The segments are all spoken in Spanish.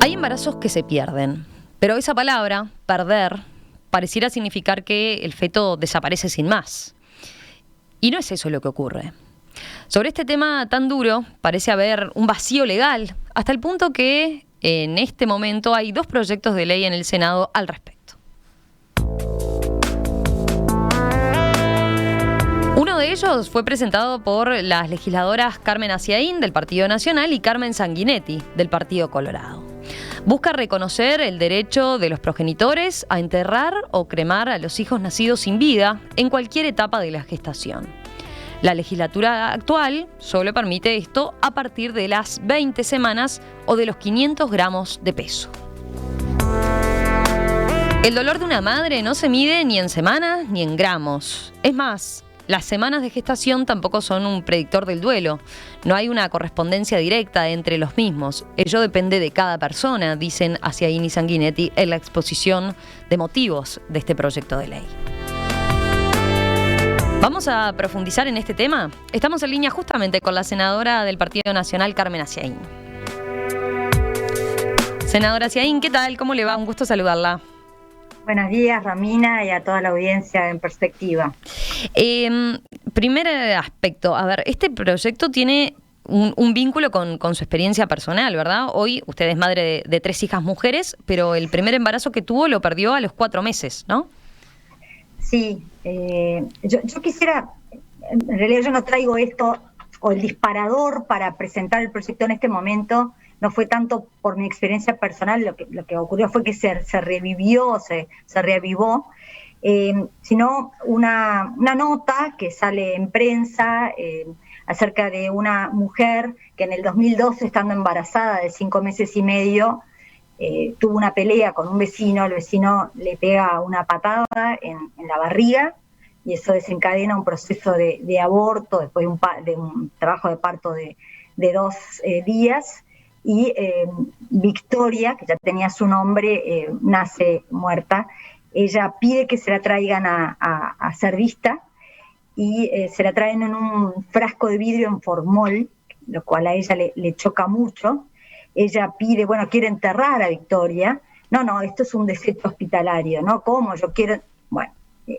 Hay embarazos que se pierden, pero esa palabra, perder, pareciera significar que el feto desaparece sin más. Y no es eso lo que ocurre. Sobre este tema tan duro parece haber un vacío legal, hasta el punto que en este momento hay 2 proyectos de ley en el Senado al respecto. Uno de ellos fue presentado por las legisladoras Carmen Aciaín, del Partido Nacional, y Carmen Sanguinetti, del Partido Colorado. Busca reconocer el derecho de los progenitores a enterrar o cremar a los hijos nacidos sin vida en cualquier etapa de la gestación. La legislatura actual solo permite esto a partir de las 20 semanas o de los 500 gramos de peso. El dolor de una madre no se mide ni en semanas ni en gramos. Es más, las semanas de gestación tampoco son un predictor del duelo. No hay una correspondencia directa entre los mismos. Ello depende de cada persona, dicen Aciaín y Sanguinetti en la exposición de motivos de este proyecto de ley. Vamos a profundizar en este tema. Estamos en línea justamente con la senadora del Partido Nacional, Carmen Aciaín. Senadora Aciaín, ¿qué tal? ¿Cómo le va? Un gusto saludarla. Buenos días, Romina, y a toda la audiencia en Perspectiva. Primer aspecto, a ver, este proyecto tiene un vínculo con su experiencia personal, ¿verdad? Hoy usted es madre de 3 hijas mujeres, pero el primer embarazo que tuvo lo perdió a los 4 meses, ¿no? Sí, yo quisiera, en realidad yo no traigo esto, o el disparador para presentar el proyecto en este momento, no fue tanto por mi experiencia personal, lo que ocurrió fue que se reavivó, sino una nota que sale en prensa acerca de una mujer que en el 2012, estando embarazada de 5 meses y medio, tuvo una pelea con un vecino. El vecino le pega una patada en la barriga y eso desencadena un proceso de aborto después de un trabajo de parto de 2 días. Y Victoria, que ya tenía su nombre, nace muerta. Ella pide que se la traigan a ser vista y se la traen en un frasco de vidrio en formol, lo cual a ella le choca mucho. Ella pide, quiere enterrar a Victoria. No, esto es un desecho hospitalario, ¿no? ¿Cómo? Yo quiero... Bueno,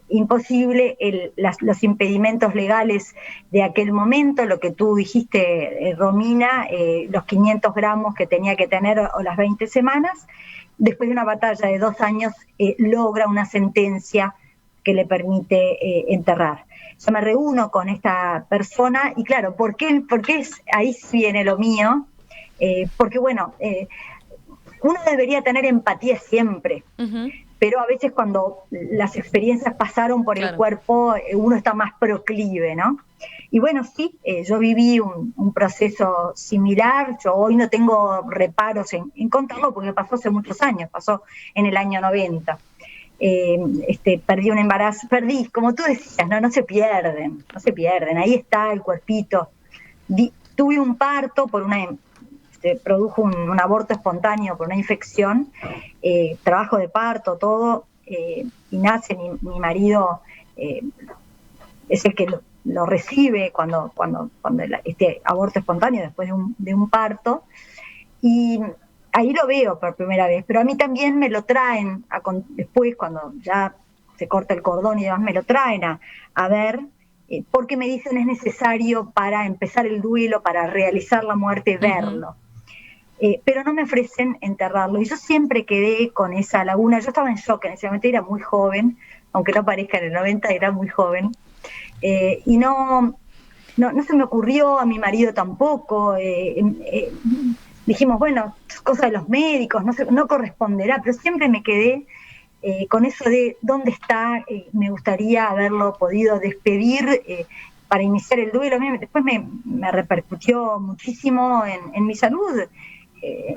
imposible, los impedimentos legales de aquel momento, lo que tú dijiste, Romina, los 500 gramos que tenía que tener o las 20 semanas, después de una batalla de 2 años, logra una sentencia que le permite enterrar. Yo me reúno con esta persona y claro, ¿por qué ahí viene lo mío? Porque uno debería tener empatía siempre. Uh-huh. Pero a veces cuando las experiencias pasaron por el cuerpo, uno está más proclive, ¿no? Y sí, yo viví un proceso similar. Yo hoy no tengo reparos en contarlo porque pasó hace muchos años, pasó en el año 90. Perdí un embarazo, como tú decías, no se pierden, ahí está el cuerpito. Tuve un parto produjo un aborto espontáneo por una infección, trabajo de parto, todo, y nace mi marido, es el que lo recibe cuando este aborto espontáneo después de un parto, y ahí lo veo por primera vez, pero a mí también me lo traen, después cuando ya se corta el cordón y demás, me lo traen a ver, porque me dicen es necesario para empezar el duelo, para realizar la muerte, verlo. Pero no me ofrecen enterrarlo. Y yo siempre quedé con esa laguna. Yo estaba en shock en ese momento, era muy joven, aunque no parezca, en el 90 era muy joven. Y no se me ocurrió, a mi marido tampoco. Dijimos, es cosa de los médicos, no corresponderá, pero siempre me quedé con eso de dónde está. Me gustaría haberlo podido despedir para iniciar el duelo. Después me repercutió muchísimo en mi salud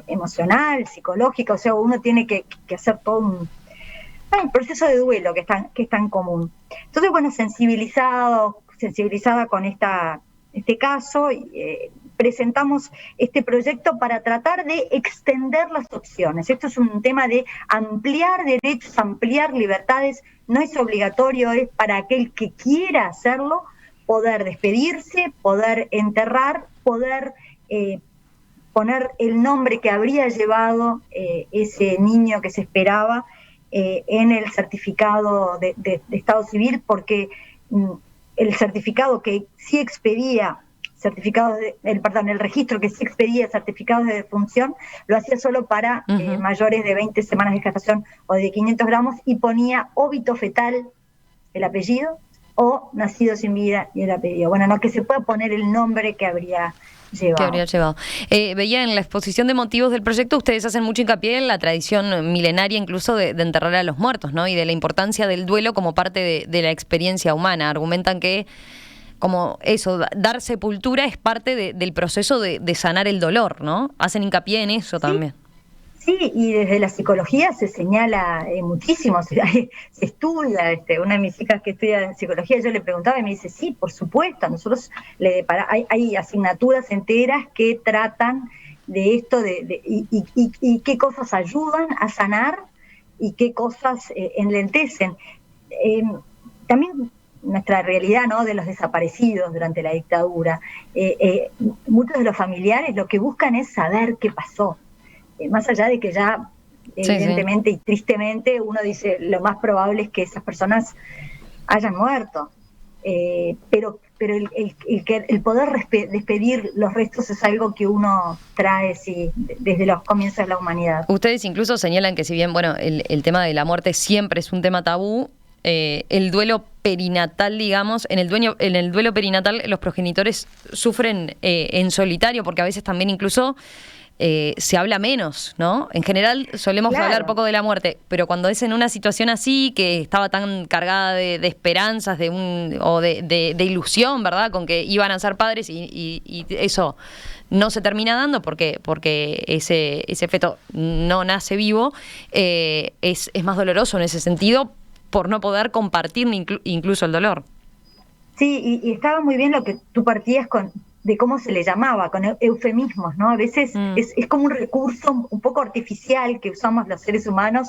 emocional, psicológica. O sea, uno tiene que hacer todo un proceso de duelo que es tan común. Entonces, sensibilizada con este caso, presentamos este proyecto para tratar de extender las opciones. Esto es un tema de ampliar derechos, ampliar libertades. No es obligatorio, es para aquel que quiera hacerlo, poder despedirse, poder enterrar, poder poner el nombre que habría llevado ese niño que se esperaba en el certificado de estado civil, porque el certificado que sí expedía el registro que sí expedía certificados de defunción lo hacía solo para mayores de 20 semanas de gestación o de 500 gramos, y ponía óbito fetal, el apellido, o nacido sin vida y el apellido. Bueno, no que se pueda poner el nombre que habría llevado. Veía en la exposición de motivos del proyecto, ustedes hacen mucho hincapié en la tradición milenaria incluso de enterrar a los muertos, ¿no? Y de la importancia del duelo como parte de la experiencia humana. Argumentan que como eso, dar sepultura es parte del proceso de sanar el dolor, ¿no? Hacen hincapié en eso también. Sí, y desde la psicología se señala muchísimo, se estudia. Una de mis hijas que estudia psicología, yo le preguntaba y me dice, sí, por supuesto, nosotros hay asignaturas enteras que tratan de esto, y qué cosas ayudan a sanar y qué cosas enlentecen. También nuestra realidad, ¿no?, de los desaparecidos durante la dictadura. Muchos de los familiares lo que buscan es saber qué pasó. Más allá de que ya, evidentemente y tristemente, uno dice lo más probable es que esas personas hayan muerto. Pero el poder despedir los restos es algo que uno trae desde los comienzos de la humanidad. Ustedes incluso señalan que si bien el tema de la muerte siempre es un tema tabú, el duelo perinatal, digamos, en el duelo perinatal los progenitores sufren en solitario, porque a veces también incluso se habla menos, ¿no? En general solemos hablar poco de la muerte, pero cuando es en una situación así, que estaba tan cargada de esperanzas, de ilusión, ¿verdad?, con que iban a ser padres y eso no se termina dando porque ese feto no nace vivo, es más doloroso en ese sentido, por no poder compartir incluso el dolor. Sí, y estaba muy bien lo que tú partías de cómo se le llamaba, con eufemismos, ¿no? A veces es como un recurso un poco artificial que usamos los seres humanos.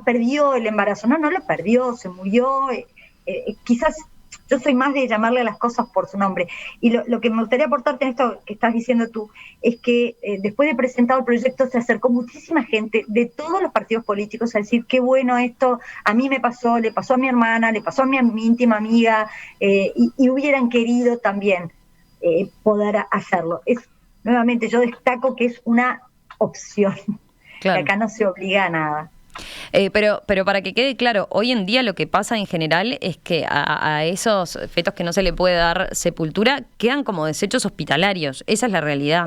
Perdió el embarazo. No lo perdió, se murió. Quizás yo soy más de llamarle a las cosas por su nombre. Y lo que me gustaría aportarte en esto que estás diciendo tú es que después de presentado el proyecto se acercó muchísima gente de todos los partidos políticos a decir qué bueno esto, a mí me pasó, le pasó a mi hermana, le pasó a mi íntima amiga, y hubieran querido también poder hacerlo. Nuevamente, yo destaco que es una opción, claro, que acá no se obliga a nada. Pero para que quede claro, hoy en día lo que pasa en general es que a esos fetos que no se le puede dar sepultura quedan como desechos hospitalarios. Esa es la realidad.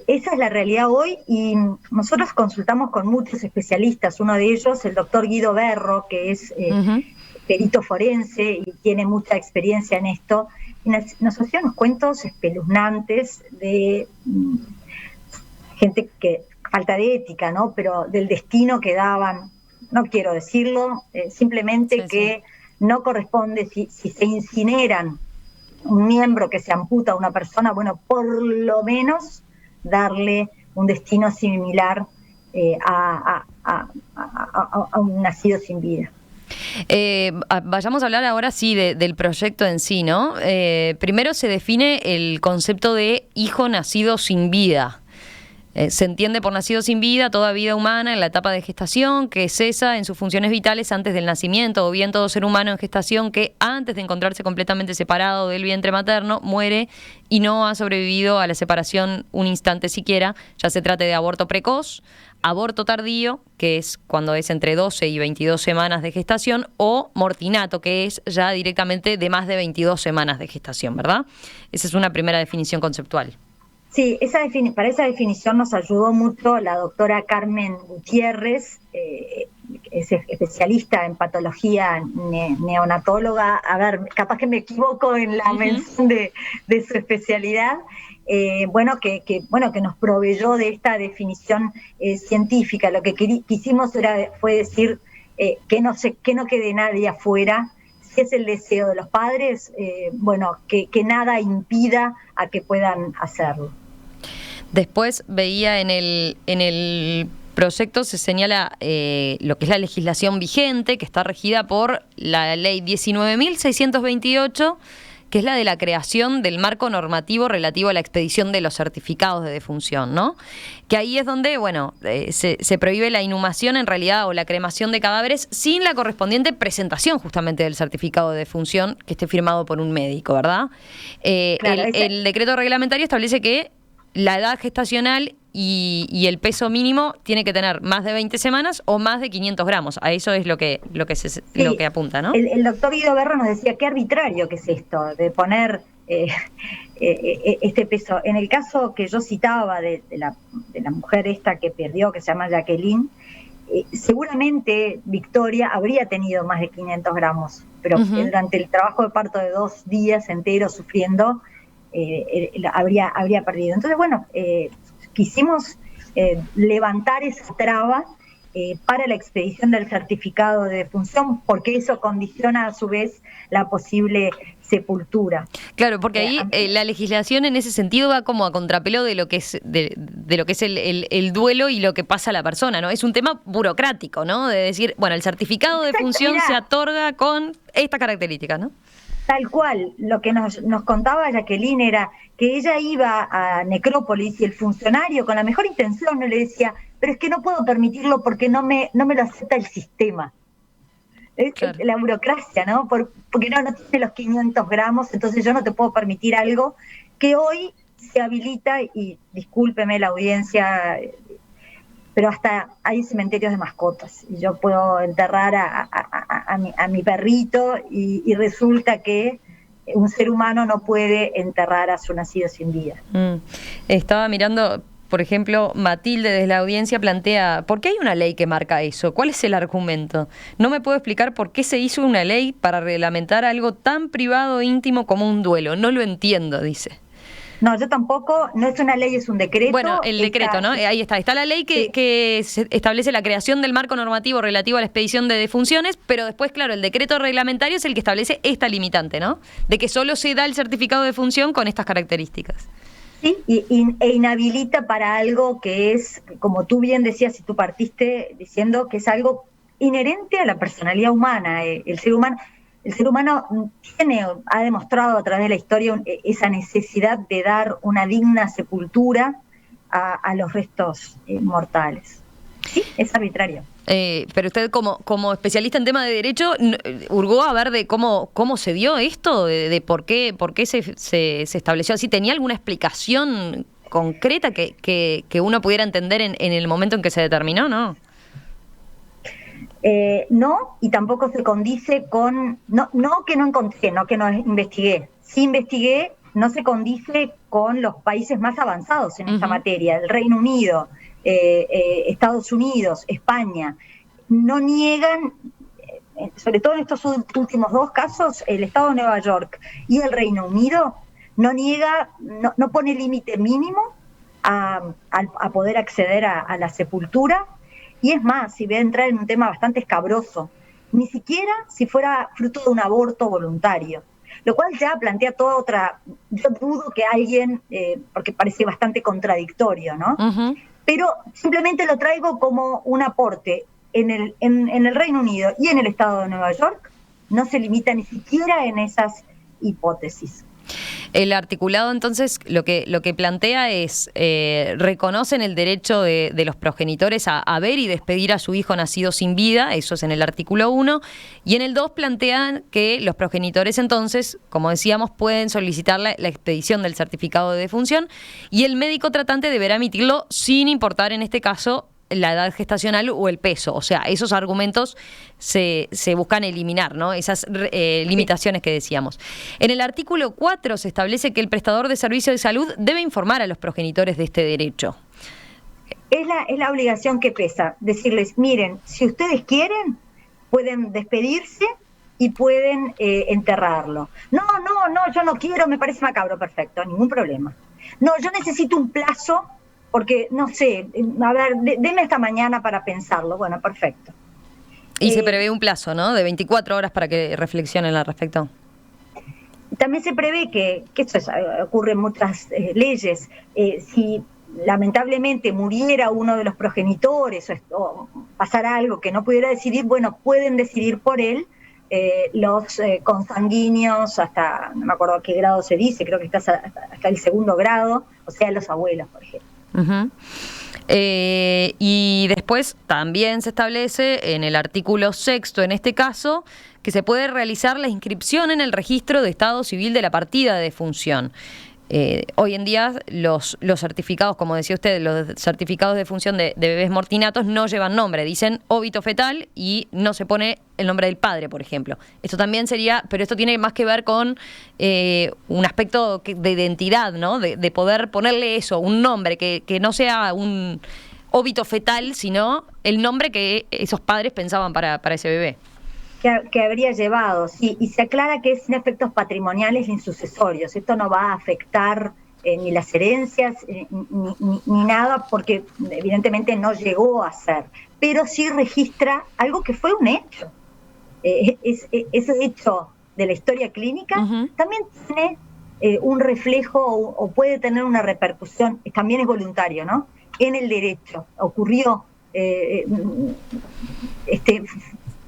Esa es la realidad hoy, y nosotros consultamos con muchos especialistas. Uno de ellos, el doctor Guido Berro, que es perito forense y tiene mucha experiencia en esto, y nos hacía unos cuentos espeluznantes de gente que falta de ética, ¿no? Pero del destino que daban, no quiero decirlo, simplemente que no corresponde, si se incineran un miembro que se amputa a una persona, bueno, por lo menos darle un destino similar a un nacido sin vida. Vayamos a hablar ahora sí del proyecto en sí, ¿no? Primero se define el concepto de hijo nacido sin vida. Se entiende por nacido sin vida toda vida humana en la etapa de gestación que cesa en sus funciones vitales antes del nacimiento, o bien todo ser humano en gestación que antes de encontrarse completamente separado del vientre materno muere y no ha sobrevivido a la separación un instante siquiera, ya se trate de aborto precoz, aborto tardío, que es cuando es entre 12 y 22 semanas de gestación, o mortinato, que es ya directamente de más de 22 semanas de gestación, ¿verdad? Esa es una primera definición conceptual. Sí, para esa definición nos ayudó mucho la doctora Carmen Gutiérrez, es especialista en patología neonatóloga. A ver, capaz que me equivoco en la mención de su especialidad. Que nos proveyó de esta definición científica. Lo que quisimos fue decir que no quede nadie afuera. Si es el deseo de los padres, que nada impida a que puedan hacerlo. Después veía en el proyecto se señala lo que es la legislación vigente, que está regida por la ley 19.628, que es la de la creación del marco normativo relativo a la expedición de los certificados de defunción, ¿no? Que ahí es donde, bueno, se prohíbe la inhumación en realidad o la cremación de cadáveres sin la correspondiente presentación justamente del certificado de defunción que esté firmado por un médico, ¿verdad? Claro, el decreto reglamentario establece que la edad gestacional y el peso mínimo tiene que tener más de 20 semanas o más de 500 gramos. A eso es lo que apunta, ¿no? El doctor Guido Berro nos decía, qué arbitrario que es esto, de poner este peso. En el caso que yo citaba de la mujer esta que perdió, que se llama Jacqueline, seguramente Victoria habría tenido más de 500 gramos, pero durante el trabajo de parto de 2 días enteros sufriendo, habría perdido. Entonces, bueno, quisimos levantar esa traba para la expedición del certificado de defunción, porque eso condiciona a su vez la posible sepultura. Claro, porque ahí la legislación en ese sentido va como a contrapelo de lo que es de lo que es el duelo y lo que pasa a la persona, ¿no? Es un tema burocrático, ¿no? De decir, bueno, el certificado de defunción se otorga con estas características, ¿no? Tal cual, lo que nos contaba Jacqueline era que ella iba a Necrópolis y el funcionario con la mejor intención le decía, pero es que no puedo permitirlo porque no me lo acepta el sistema. Claro. La burocracia, ¿no? Porque no tiene los 500 gramos, entonces yo no te puedo permitir algo que hoy se habilita, y discúlpeme la audiencia, pero hasta hay cementerios de mascotas y yo puedo enterrar a mi perrito y resulta que un ser humano no puede enterrar a su nacido sin vida. Estaba mirando, por ejemplo, Matilde desde la audiencia plantea, ¿por qué hay una ley que marca eso? ¿Cuál es el argumento? No me puedo explicar por qué se hizo una ley para reglamentar algo tan privado e íntimo como un duelo. No lo entiendo, dice. No, yo tampoco, no es una ley, es un decreto. Bueno, el decreto, ¿no? Ahí está. Está la ley que establece la creación del marco normativo relativo a la expedición de defunciones, pero después, claro, el decreto reglamentario es el que establece esta limitante, ¿no? De que solo se da el certificado de defunción con estas características. Sí, e inhabilita para algo que es, como tú bien decías, y tú partiste diciendo que es algo inherente a la personalidad humana. El ser humano ha demostrado a través de la historia esa necesidad de dar una digna sepultura a los restos mortales. Sí, es arbitrario. Pero usted como especialista en tema de derecho, hurgó a ver de cómo se dio esto, de por qué se estableció así. ¿Tenía alguna explicación concreta que uno pudiera entender en el momento en que se determinó, no? No, y tampoco se condice con... No que no encontré, no que no investigué. Sí investigué, no se condice con los países más avanzados en esta materia. El Reino Unido, Estados Unidos, España, no niegan, sobre todo en estos últimos 2 casos, el Estado de Nueva York y el Reino Unido no niega, no pone límite mínimo a poder acceder a la sepultura. Y es más, si voy a entrar en un tema bastante escabroso, ni siquiera si fuera fruto de un aborto voluntario, lo cual ya plantea toda otra... Yo dudo que alguien, porque parece bastante contradictorio, ¿no? Pero simplemente lo traigo como un aporte. En el Reino Unido y en el Estado de Nueva York no se limita ni siquiera en esas hipótesis. El articulado, entonces, lo que plantea es, reconocen el derecho de los progenitores a ver y despedir a su hijo nacido sin vida, eso es en el artículo 1, y en el 2 plantean que los progenitores, entonces, como decíamos, pueden solicitar la expedición del certificado de defunción y el médico tratante deberá emitirlo sin importar, en este caso, la edad gestacional o el peso. O sea, esos argumentos se buscan eliminar, ¿no? Esas limitaciones que decíamos. En el artículo 4 se establece que el prestador de servicio de salud debe informar a los progenitores de este derecho. Es la obligación que pesa, decirles, miren, si ustedes quieren, pueden despedirse y pueden enterrarlo. No, yo no quiero, me parece macabro, perfecto, ningún problema. No, yo necesito un plazo, porque, no sé, a ver, deme hasta mañana para pensarlo. Bueno, perfecto. Y se prevé un plazo, ¿no? De 24 horas para que reflexionen al respecto. También se prevé que esto ocurre en muchas leyes. Si lamentablemente muriera uno de los progenitores o pasara algo que no pudiera decidir, bueno, pueden decidir por él los consanguíneos hasta, no me acuerdo a qué grado se dice, creo que está hasta el 2.º grado, o sea, los abuelos, por ejemplo. Uh-huh. Y después también se establece en el artículo 6º, en este caso, que se puede realizar la inscripción en el registro de estado civil de la partida de defunción. Hoy en día los certificados, como decía usted, los certificados de defunción de bebés mortinatos no llevan nombre, dicen óbito fetal y no se pone el nombre del padre, por ejemplo. Esto también sería, pero esto tiene más que ver con un aspecto de identidad, ¿no? De poder ponerle eso, un nombre, que no sea un óbito fetal, sino el nombre que esos padres pensaban para ese bebé. Que habría llevado, sí, y se aclara que es sin efectos patrimoniales ni sucesorios. Esto no va a afectar ni las herencias ni nada, porque evidentemente no llegó a ser, pero sí registra algo que fue un hecho. Ese hecho de la historia clínica también tiene un reflejo o puede tener una repercusión, también es voluntario, ¿no? En el derecho, ocurrió,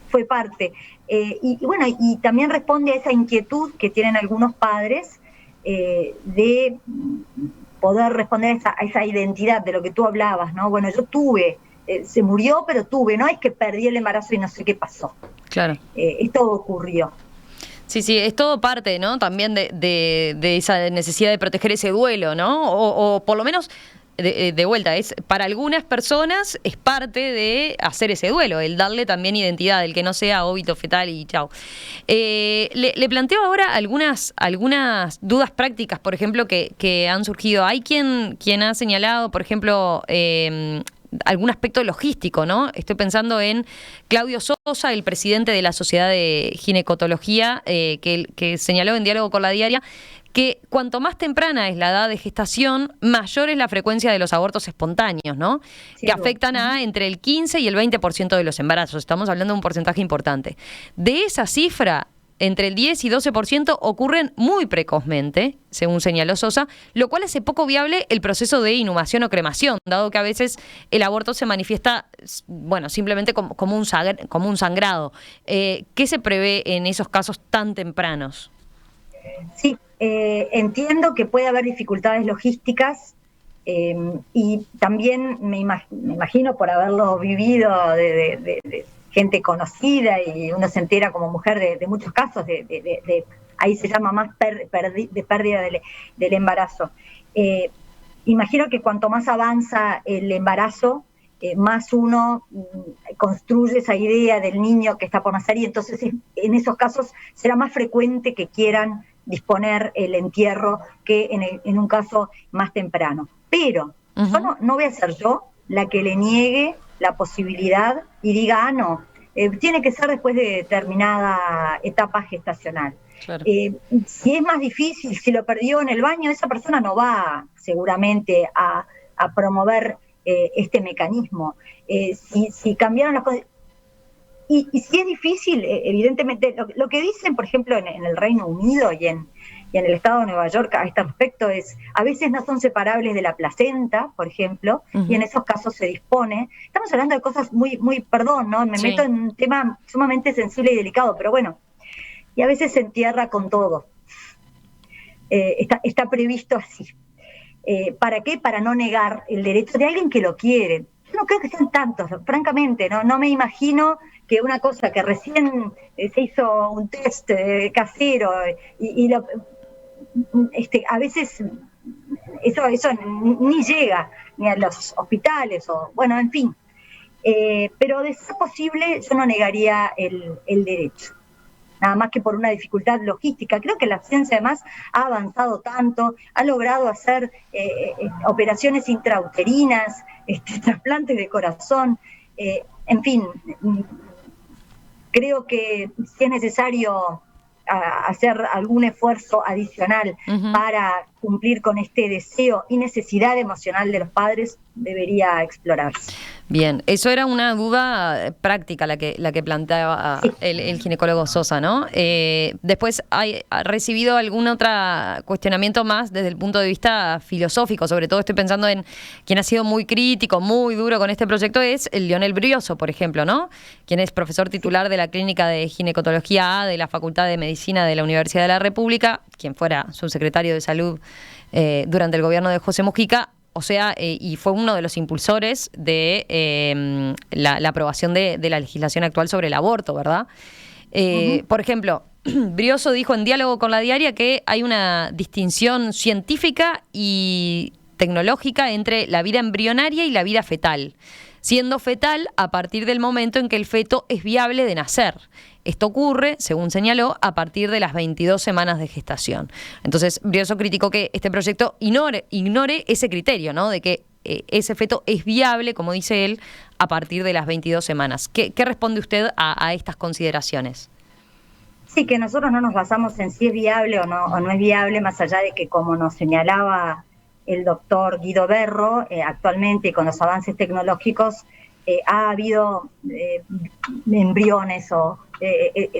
fue parte. Y bueno, y también responde a esa inquietud que tienen algunos padres de poder responder a esa identidad de lo que tú hablabas, ¿no? Bueno, yo tuve, se murió, pero tuve, no es que perdí el embarazo y no sé qué pasó. Claro. Esto ocurrió. Sí, es todo parte, ¿no? También de esa necesidad de proteger ese duelo, ¿no? O por lo menos, de vuelta, para algunas personas es parte de hacer ese duelo, el darle también identidad, el que no sea óbito fetal y chau. Le planteo ahora algunas dudas prácticas, por ejemplo, que han surgido. Hay quien ha señalado, por ejemplo, algún aspecto logístico, ¿no? Estoy pensando en Claudio Sosa, el presidente de la Sociedad de Ginecotología, que señaló en Diálogo con la Diaria que cuanto más temprana es la edad de gestación, mayor es la frecuencia de los abortos espontáneos, ¿no? Sí, que afectan a entre el 15 y el 20% de los embarazos. Estamos hablando de un porcentaje importante. De esa cifra, entre el 10 y 12% ocurren muy precozmente, según señaló Sosa, lo cual hace poco viable el proceso de inhumación o cremación, dado que a veces el aborto se manifiesta, bueno, simplemente como un sangrado. ¿Qué se prevé en esos casos tan tempranos? Sí, entiendo que puede haber dificultades logísticas y también me imagino por haberlo vivido de gente conocida y uno se entera como mujer de muchos casos, ahí se llama más de pérdida del embarazo. Imagino que cuanto más avanza el embarazo, más uno construye esa idea del niño que está por nacer y entonces en esos casos será más frecuente que quieran disponer el entierro que en un caso más temprano. Pero no voy a ser yo la que le niegue la posibilidad y diga, no, tiene que ser después de determinada etapa gestacional. Claro. Si es más difícil, si lo perdió en el baño, esa persona no va seguramente a promover este mecanismo. Si cambiaron las cosas... Y si es difícil, evidentemente, lo que dicen, por ejemplo, en el Reino Unido y en el estado de Nueva York a este respecto es, a veces no son separables de la placenta, por ejemplo, y en esos casos se dispone. Estamos hablando de cosas muy, perdón, ¿no? Me meto en un tema sumamente sensible y delicado, pero bueno, y a veces se entierra con todo. Está previsto así. ¿Para qué? Para no negar el derecho de alguien que lo quiere. Yo no creo que sean tantos, francamente, no me imagino que una cosa que recién se hizo un test casero a veces eso ni llega ni a los hospitales o bueno, en fin. Pero de ser posible yo no negaría el derecho. Nada más que por una dificultad logística. Creo que la ciencia además ha avanzado tanto, ha logrado hacer operaciones intrauterinas, trasplantes de corazón, en fin, creo que si es necesario hacer algún esfuerzo adicional para cumplir con este deseo y necesidad emocional de los padres debería explorarse. Bien, eso era una duda práctica la que planteaba el ginecólogo Sosa, ¿no? Después, ¿ha recibido algún otro cuestionamiento más desde el punto de vista filosófico? Sobre todo estoy pensando en quien ha sido muy crítico, muy duro con este proyecto, es el Lionel Brioso, por ejemplo, ¿no? Quien es profesor titular de la Clínica de Ginecotología A de la Facultad de Medicina de la Universidad de la República, quien fuera subsecretario de Salud durante el gobierno de José Mujica. O sea, y fue uno de los impulsores de la aprobación de la legislación actual sobre el aborto, ¿verdad? Por ejemplo, Brioso dijo en Diálogo con la Diaria que hay una distinción científica y tecnológica entre la vida embrionaria y la vida fetal, siendo fetal a partir del momento en que el feto es viable de nacer. Esto ocurre, según señaló, a partir de las 22 semanas de gestación. Entonces, Brioso criticó que este proyecto ignore ese criterio, ¿no? De que ese feto es viable, como dice él, a partir de las 22 semanas. ¿Qué responde usted a estas consideraciones? Sí, que nosotros no nos basamos en si es viable o no es viable, más allá de que, como nos señalaba el doctor Guido Berro, actualmente con los avances tecnológicos, ha habido embriones o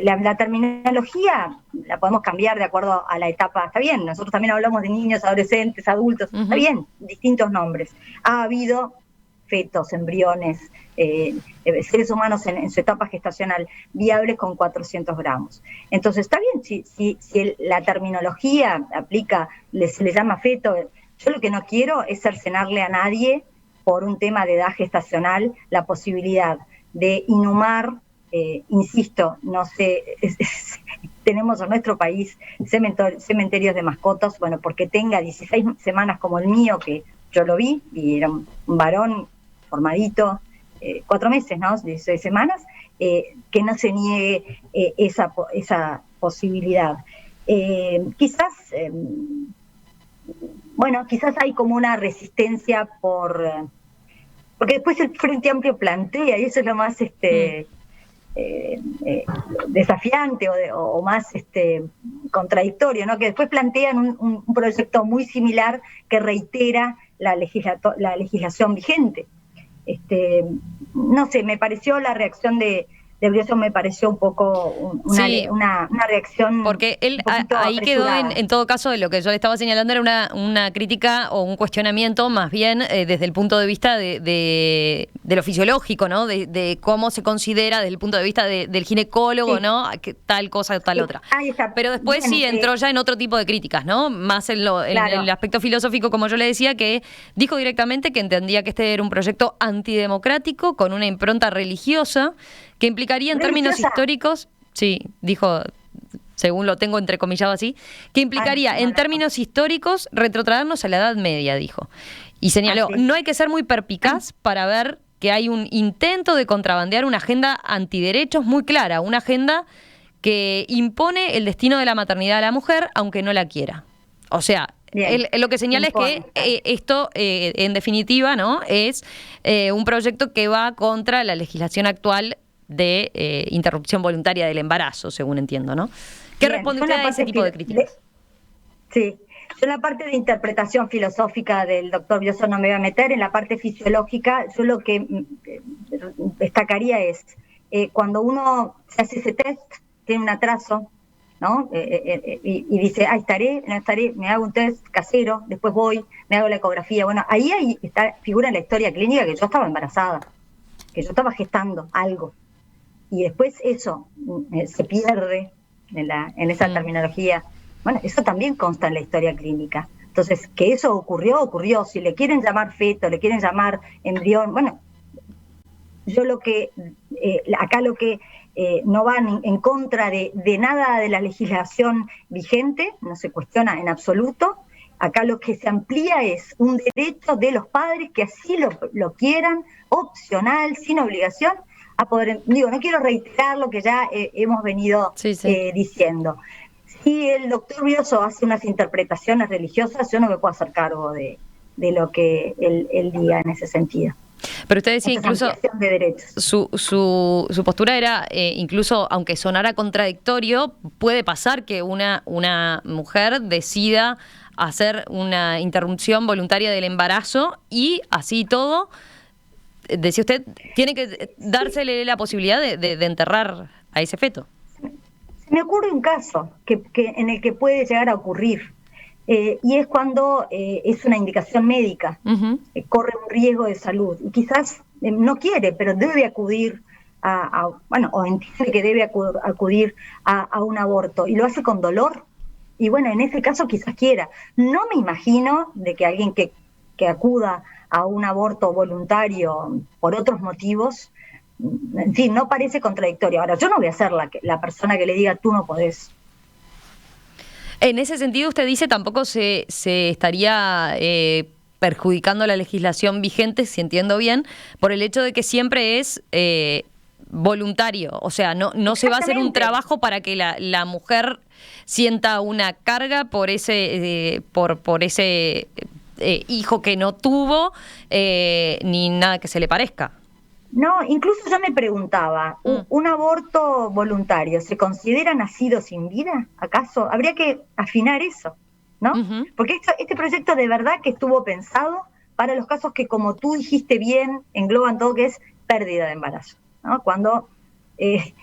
la terminología la podemos cambiar de acuerdo a la etapa. Está bien, nosotros también hablamos de niños, adolescentes, adultos, está bien, distintos nombres. Ha habido fetos, embriones, seres humanos en su etapa gestacional viables con 400 gramos. Entonces está bien, si la terminología aplica, se le llama feto. Yo lo que no quiero es cercenarle a nadie por un tema de edad gestacional la posibilidad de inhumar, insisto, no sé, tenemos en nuestro país cementerios de mascotas, bueno, porque tenga 16 semanas como el mío, que yo lo vi, y era un varón formadito, 4 meses, ¿no? 16 semanas, que no se niegue esa posibilidad. Quizás hay como una resistencia porque después el Frente Amplio plantea, y eso es lo más desafiante o más contradictorio, ¿no? Que después plantean un proyecto muy similar que reitera la legislación vigente. No sé, me pareció la reacción de Brioso, me pareció un poco una reacción. Porque él ahí quedó en todo caso, de lo que yo le estaba señalando era una crítica o un cuestionamiento más bien desde el punto de vista de lo fisiológico, ¿no? De cómo se considera desde el punto de vista del ginecólogo, sí, ¿no? Que tal cosa o tal otra. Ahí está. Pero después bien, sí entró ya en otro tipo de críticas, ¿no? Más en el aspecto filosófico, como yo le decía, que dijo directamente que entendía que este era un proyecto antidemocrático con una impronta religiosa que implicaría en términos históricos, sí, dijo, según lo tengo entrecomillado así, que implicaría en términos históricos retrotraernos a la Edad Media, dijo. Y señaló, no hay que ser muy perspicaz para ver que hay un intento de contrabandear una agenda antiderechos muy clara, una agenda que impone el destino de la maternidad a la mujer, aunque no la quiera. O sea, él lo que señala es que esto, en definitiva, ¿no? Es un proyecto que va contra la legislación actual de interrupción voluntaria del embarazo, según entiendo, ¿no? ¿Qué responde usted a ese tipo de críticas? Sí, yo en la parte de interpretación filosófica del doctor Brioso no me voy a meter, en la parte fisiológica yo lo que destacaría es cuando uno se hace ese test, tiene un atraso, ¿no? Y dice, estaré, no estaré, me hago un test casero, después voy, me hago la ecografía. Bueno, ahí figura en la historia clínica que yo estaba embarazada, que yo estaba gestando algo. Y después eso se pierde en esa terminología. Bueno, eso también consta en la historia clínica. Entonces, que eso ocurrió. Si le quieren llamar feto, le quieren llamar embrión, bueno, yo acá lo que no van en contra de nada de la legislación vigente, no se cuestiona en absoluto. Acá lo que se amplía es un derecho de los padres que así lo quieran, opcional, sin obligación, a poder, no quiero reiterar lo que ya hemos venido diciendo. Si el doctor Brioso hace unas interpretaciones religiosas, yo no me puedo hacer cargo de lo que él diga en ese sentido. Pero usted decía incluso de su postura era, incluso aunque sonara contradictorio, puede pasar que una mujer decida hacer una interrupción voluntaria del embarazo y así todo, decía usted, tiene que dársele la posibilidad de enterrar a ese feto. Se me ocurre un caso en el que puede llegar a ocurrir, y es cuando es una indicación médica, corre un riesgo de salud, y quizás no quiere, pero debe acudir o entiende que debe acudir a un aborto, y lo hace con dolor, y bueno, en ese caso quizás quiera. No me imagino de que alguien que acuda a un aborto voluntario por otros motivos, en fin, no parece contradictorio. Ahora, yo no voy a ser la persona que le diga tú no podés. En ese sentido, usted dice, tampoco se estaría perjudicando la legislación vigente, si entiendo bien, por el hecho de que siempre es voluntario. O sea, no se va a hacer un trabajo para que la mujer sienta una carga por ese hijo que no tuvo, ni nada que se le parezca. No, incluso yo me preguntaba, ¿un aborto voluntario se considera nacido sin vida? ¿Acaso? Habría que afinar eso, ¿no? Porque este proyecto de verdad que estuvo pensado para los casos que, como tú dijiste bien, engloban todo, que es pérdida de embarazo, ¿no? Cuando es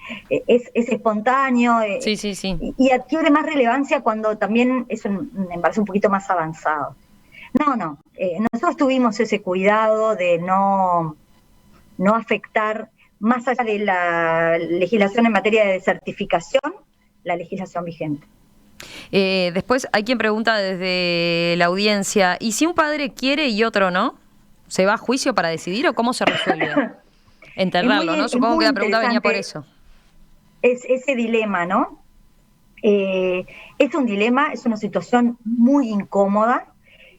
espontáneo, sí. Y adquiere más relevancia cuando también es un embarazo un poquito más avanzado. Nosotros tuvimos ese cuidado de no afectar, más allá de la legislación en materia de certificación, la legislación vigente. Después hay quien pregunta desde la audiencia, ¿y si un padre quiere y otro no? ¿Se va a juicio para decidir o cómo se resuelve? Enterrarlo, ¿no? Supongo que la pregunta venía por eso. Es ese dilema, ¿no? Es un dilema, es una situación muy incómoda.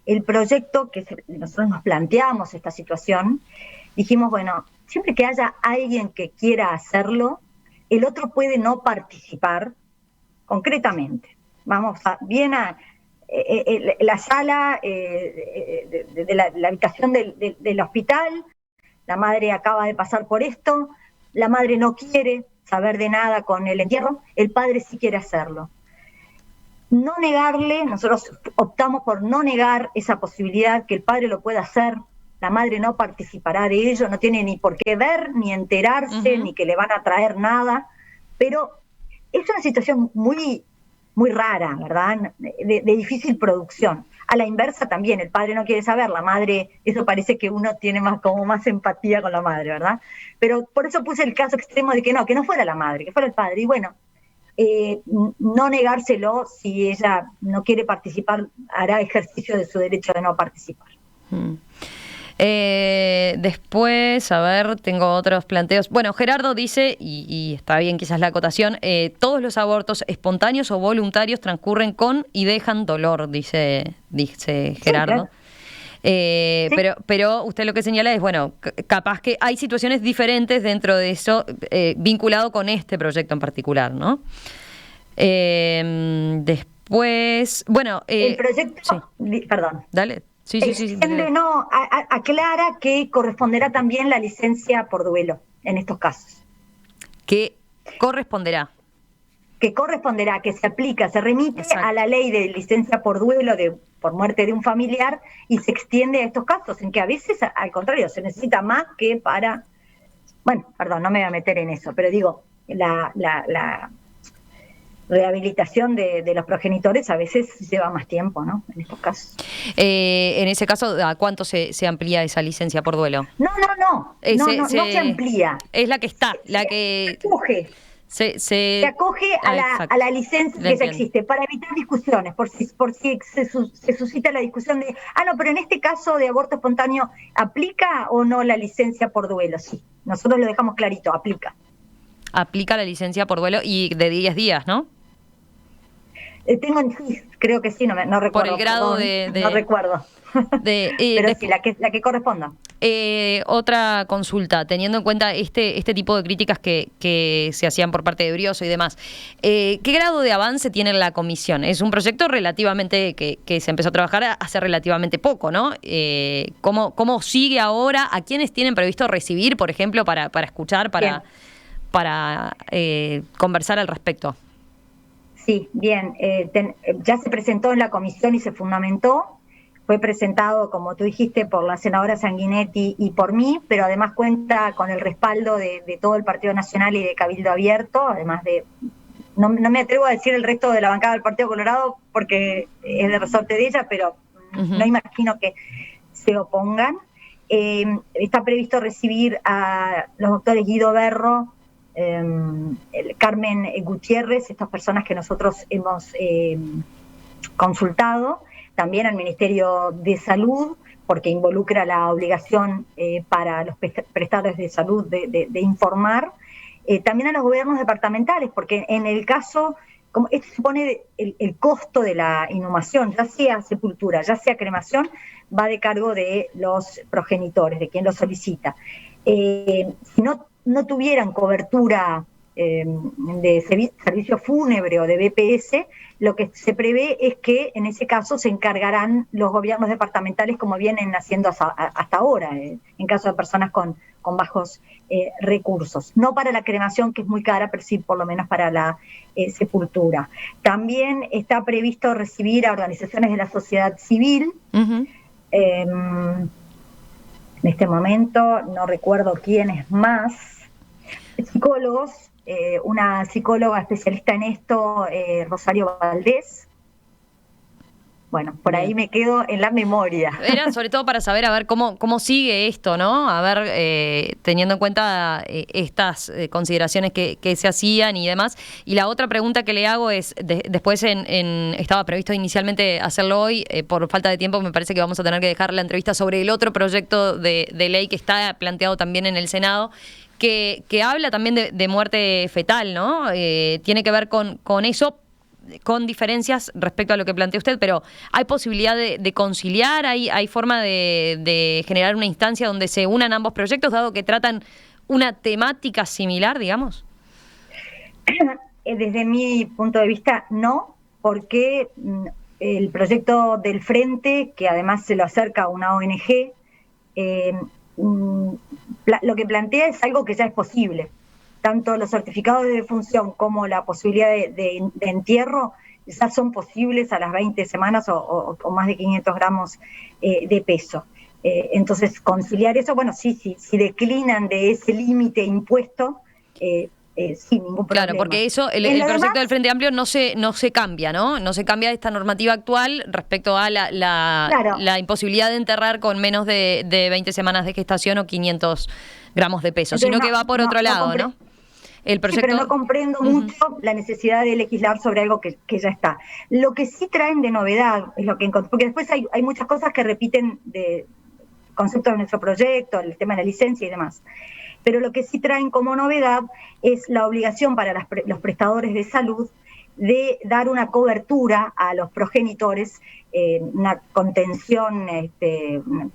El proyecto nosotros nos planteamos esta situación, dijimos, bueno, siempre que haya alguien que quiera hacerlo, el otro puede no participar concretamente. Vamos bien a la sala de la habitación del hospital, la madre acaba de pasar por esto, la madre no quiere saber de nada con el entierro, el padre sí quiere hacerlo. No negarle, nosotros optamos por no negar esa posibilidad, que el padre lo pueda hacer, la madre no participará de ello, no tiene ni por qué ver, ni enterarse, ni que le van a traer nada, pero es una situación muy, muy rara, ¿verdad? De difícil producción. A la inversa también, el padre no quiere saber, la madre, eso parece que uno tiene como más empatía con la madre, ¿verdad? Pero por eso puse el caso extremo de que no fuera la madre, que fuera el padre, y bueno, no negárselo. Si ella no quiere participar, hará ejercicio de su derecho de no participar. Después, a ver, tengo otros planteos. Bueno, Gerardo dice, y está bien quizás la acotación, todos los abortos espontáneos o voluntarios transcurren con y dejan dolor, dice Gerardo. Sí, claro. Pero usted lo que señala es, bueno, capaz que hay situaciones diferentes dentro de eso, vinculado con este proyecto en particular, ¿no? Después, bueno... el proyecto... Sí. Perdón. Dale. Sí. No, aclara que corresponderá también la licencia por duelo en estos casos. ¿Qué corresponderá? Que se aplica, se remite Exacto. a la ley de licencia por duelo por muerte de un familiar y se extiende a estos casos, en que a veces, al contrario, se necesita más que para... Bueno, perdón, no me voy a meter en eso, pero digo, la rehabilitación de los progenitores a veces lleva más tiempo, ¿no? En estos casos. En ese caso, ¿a cuánto se amplía esa licencia por duelo? No se amplía. Es la que está, la que... Se acoge a la licencia que ya existe, para evitar discusiones, por si se suscita la discusión de, pero en este caso de aborto espontáneo, ¿aplica o no la licencia por duelo? Sí, nosotros lo dejamos clarito, aplica. Aplica la licencia por duelo y de 10 días, ¿no? Creo que sí, no recuerdo. Por el grado no recuerdo. Pero sí, la que corresponda. Otra consulta, teniendo en cuenta este tipo de críticas que se hacían por parte de Brioso y demás, ¿qué grado de avance tiene la comisión? Es un proyecto relativamente que se empezó a trabajar hace relativamente poco, ¿no? ¿Cómo sigue ahora? ¿A quiénes tienen previsto recibir, por ejemplo, para escuchar, para conversar al respecto? Sí, bien. Ya se presentó en la comisión y se fundamentó. Fue presentado, como tú dijiste, por la senadora Sanguinetti y por mí, pero además cuenta con el respaldo de todo el Partido Nacional y de Cabildo Abierto, además de... No me atrevo a decir el resto de la bancada del Partido Colorado porque es de resorte de ella, pero no imagino que se opongan. Está previsto recibir a los doctores Guido Berro, Carmen Gutiérrez, estas personas que nosotros hemos consultado, también al Ministerio de Salud, porque involucra la obligación para los prestadores de salud de informar, también a los gobiernos departamentales, porque en el caso, como esto supone el costo de la inhumación, ya sea sepultura, ya sea cremación, va de cargo de los progenitores, de quien lo solicita. Si no tuvieran cobertura de servicio fúnebre o de BPS, lo que se prevé es que en ese caso se encargarán los gobiernos departamentales como vienen haciendo hasta ahora, en caso de personas con bajos recursos. No para la cremación, que es muy cara, pero sí por lo menos para la sepultura. También está previsto recibir a organizaciones de la sociedad civil. En este momento no recuerdo quiénes más. Psicólogos, una psicóloga especialista en esto, Rosario Valdés. Bueno, por ahí me quedo en la memoria. Era sobre todo para saber, a ver, cómo sigue esto, ¿no? A ver, teniendo en cuenta estas consideraciones que se hacían y demás. Y la otra pregunta que le hago es, después estaba previsto inicialmente hacerlo hoy, por falta de tiempo me parece que vamos a tener que dejar la entrevista sobre el otro proyecto de ley que está planteado también en el Senado, que habla también de muerte fetal, ¿no? Tiene que ver con eso, con diferencias respecto a lo que plantea usted, pero ¿hay posibilidad de conciliar? ¿Hay forma de generar una instancia donde se unan ambos proyectos, dado que tratan una temática similar, digamos? Desde mi punto de vista, no, porque el proyecto del Frente, que además se lo acerca a una ONG, lo que plantea es algo que ya es posible. Tanto los certificados de defunción como la posibilidad de entierro ya son posibles a las 20 semanas o más de 500 gramos de peso. Entonces, conciliar eso, bueno, sí, si declinan de ese límite impuesto, sin ningún problema. Claro, porque eso, el proyecto del Frente Amplio no se cambia, ¿no? No se cambia esta normativa actual respecto a la imposibilidad de enterrar con menos de 20 semanas de gestación o 500 gramos de peso, entonces, sino que va por otro lado, ¿no? El proyecto... Sí, pero no comprendo mucho la necesidad de legislar sobre algo que ya está. Lo que sí traen de novedad es lo que encontré, porque después hay muchas cosas que repiten de conceptos de nuestro proyecto, el tema de la licencia y demás. Pero lo que sí traen como novedad es la obligación para los prestadores de salud de dar una cobertura a los progenitores, una contención,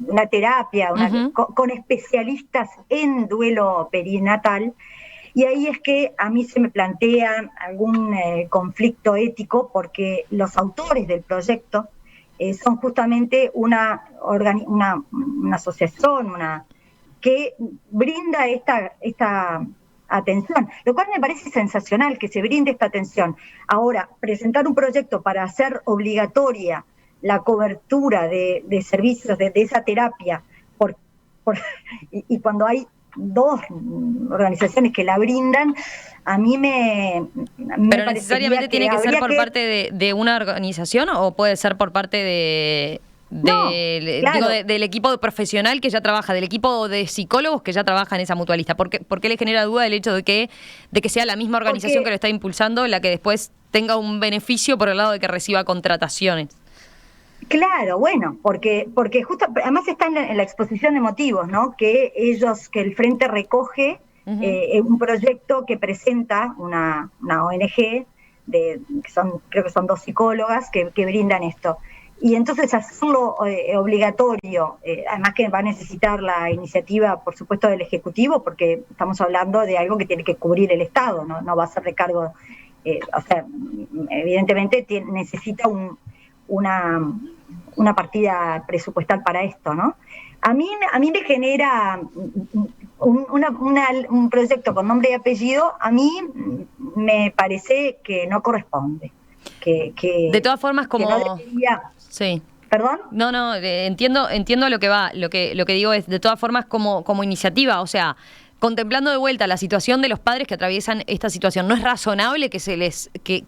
una terapia, con especialistas en duelo perinatal. Y ahí es que a mí se me plantea algún conflicto ético, porque los autores del proyecto son justamente una asociación, que brinda esta atención, lo cual me parece sensacional que se brinde esta atención. Ahora, presentar un proyecto para hacer obligatoria la cobertura de servicios de esa terapia, y cuando hay dos organizaciones que la brindan, a mí ¿Pero necesariamente tiene que ser por parte de una organización o puede ser por parte del equipo profesional que ya trabaja, del equipo de psicólogos que ya trabaja en esa mutualista? ¿Por qué le genera duda el hecho de que sea la misma organización que lo está impulsando la que después tenga un beneficio por el lado de que reciba contrataciones? Claro, bueno, porque justo, además está en la exposición de motivos, ¿no? Que el Frente recoge un proyecto que presenta una ONG, creo que son dos psicólogas que brindan esto. Y entonces hacerlo obligatorio, además que va a necesitar la iniciativa, por supuesto, del Ejecutivo, porque estamos hablando de algo que tiene que cubrir el Estado, no va a ser de cargo, o sea, evidentemente necesita una partida presupuestal para esto, ¿no? A mí me genera un proyecto con nombre y apellido, a mí me parece que no corresponde. De todas formas, como... no debería... Sí. ¿Perdón? No, entiendo lo que va. Lo que digo es, de todas formas, como iniciativa, o sea, contemplando de vuelta la situación de los padres que atraviesan esta situación, ¿no es razonable que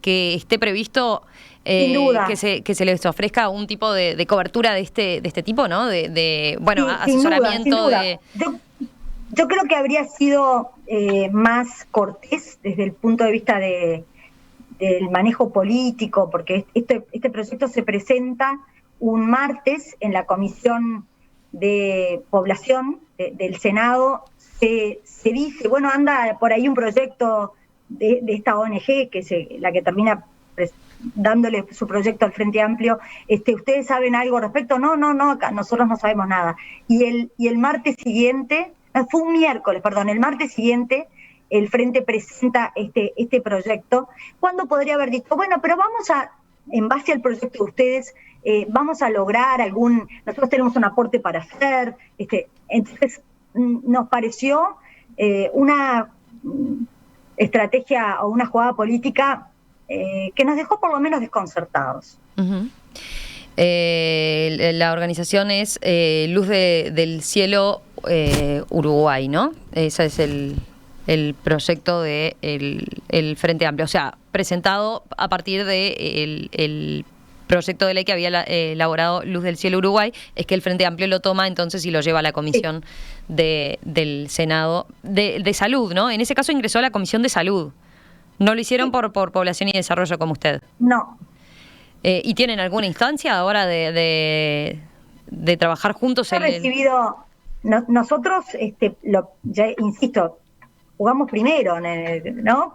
que esté previsto Sin duda. que se les ofrezca un tipo de cobertura de este tipo, ¿no? Bueno, Sí, asesoramiento sin duda. de... Yo creo que habría sido más cortés desde el punto de vista del manejo político, porque este proyecto se presenta un martes en la Comisión de Población del Senado. Se dice, bueno, anda por ahí un proyecto de esta ONG, que es la que termina dándole su proyecto al Frente Amplio. ¿Ustedes saben algo al respecto? No, acá nosotros no sabemos nada. Y el martes siguiente, fue un miércoles, perdón, el martes siguiente el Frente presenta este proyecto, cuando podría haber dicho, bueno, pero en base al proyecto de ustedes, vamos a lograr nosotros tenemos un aporte para hacer, entonces nos pareció una estrategia o una jugada política que nos dejó por lo menos desconcertados. Uh-huh. La organización es Luz del Cielo Uruguay, ¿no? Ese es el proyecto de el Frente Amplio, o sea, presentado a partir de el proyecto de ley que había elaborado Luz del Cielo Uruguay, es que el Frente Amplio lo toma entonces y lo lleva a la Comisión del Senado de Salud, ¿no? En ese caso ingresó a la Comisión de Salud. ¿No lo hicieron por Población y Desarrollo como usted? No. ¿Y tienen alguna instancia ahora de trabajar juntos? Nosotros, ya insisto, jugamos primero, ¿no?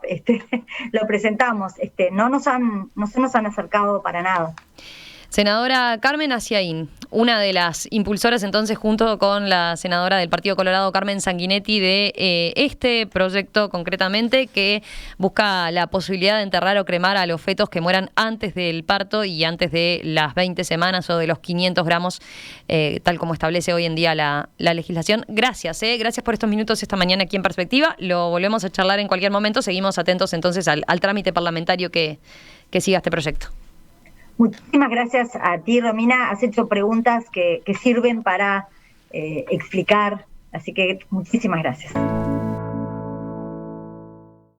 Lo presentamos, no se nos han acercado para nada. Senadora Carmen Aciaín, una de las impulsoras entonces junto con la senadora del Partido Colorado Carmen Sanguinetti de este proyecto concretamente que busca la posibilidad de enterrar o cremar a los fetos que mueran antes del parto y antes de las 20 semanas o de los 500 gramos, tal como establece hoy en día la legislación. Gracias por estos minutos esta mañana aquí en Perspectiva. Lo volvemos a charlar en cualquier momento. Seguimos atentos entonces al trámite parlamentario que siga este proyecto. Muchísimas gracias a ti, Romina. Has hecho preguntas que sirven para explicar, así que muchísimas gracias.